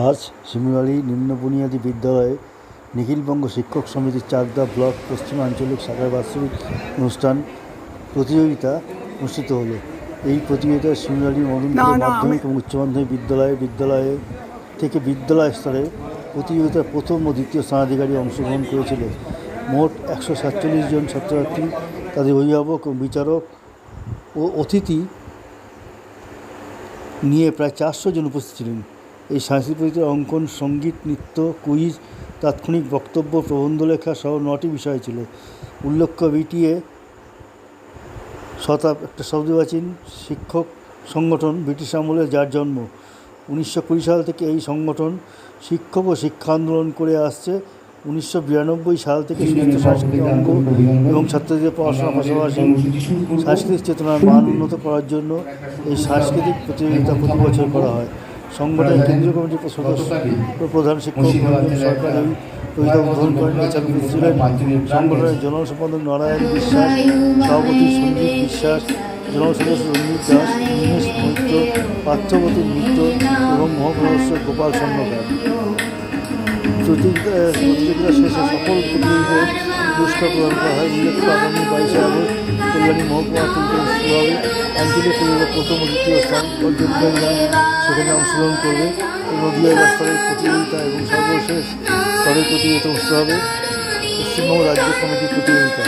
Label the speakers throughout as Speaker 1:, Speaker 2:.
Speaker 1: আজ শিমুরালী নিম্ন বুনিয়াদী বিদ্যালয়ে নিখিলবঙ্গ শিক্ষক সমিতির চাকদা ব্লক পশ্চিম আঞ্চলিক শাখার বাৎসরিক অনুষ্ঠান প্রতিযোগিতা অনুষ্ঠিত হলো। এই প্রতিযোগিতায় শিমুরালী মদনপুর মাধ্যমিক এবং উচ্চ মাধ্যমিক বিদ্যালয়ে থেকে বিদ্যালয় স্তরে প্রতিযোগিতায় প্রথম ও দ্বিতীয় স্থানাধিকারী অংশগ্রহণ করেছিল। মোট 147 জন ছাত্রছাত্রী, তাদের অভিভাবক ও বিচারক ও অতিথি নিয়ে প্রায় 400 জন উপস্থিত ছিলেন। এই সাংস্কৃতিক প্রতিযোগিতার অঙ্কন, সঙ্গীত, নৃত্য, কুইজ, তাৎক্ষণিক বক্তব্য, প্রবন্ধ লেখা সহ 9টি বিষয় ছিল। উল্লেখ্য, বিটিএ একটা শব্দপ্রাচীন শিক্ষক সংগঠন, ব্রিটিশ আমলে যার জন্ম। 1920 সাল থেকে এই সংগঠন শিক্ষক ও শিক্ষা আন্দোলন করে আসছে। 1992 সাল থেকে সুস্থ সাংস্কৃতিক অঙ্গ এবং ছাত্রদের পড়াশোনার পাশাপাশি সাংস্কৃতিক চেতনার মান উন্নত করার জন্য এই সাংস্কৃতিক প্রতিযোগিতা প্রতি বছর করা হয়। সংগঠনের কেন্দ্রীয় কমিটির সদস্য ও প্রধান শিক্ষক সরকার এই প্রতিযোগিতা উদ্বোধন করেন। এছাড়া ছিলেন সংগঠনের জেনারেল সম্পাদক নারায়ণ বিশ্বাস, সভাপতি সঞ্জীব বিশ্বাস, জেনারেল সদস্য রঞ্জিত দাস, দীনেশ মৈত্র, পার্থবতী মিত্র এবং মহাসদস্য গোপাল স্বর্ণকার। প্রতিযোগিতা শেষে সকল প্রতিযোগীদের পুরস্কার প্রদান করা হয়। উল্লেখ্য, আগামী 22 আগস্ট কল্যাণী মহকুমা হবে আঞ্চলিক প্রতিযোগিতার প্রথম ও দ্বিতীয় স্থান অর্জনকারীরা সেখানে অংশগ্রহণ করবে। নদীয়া স্তরের প্রতিযোগিতা এবং সর্বশেষ স্তরের প্রতিযোগিতা অনুষ্ঠিত হবে পশ্চিমবঙ্গ রাজ্য কমিটির প্রতিযোগিতা।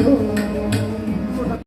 Speaker 2: Oh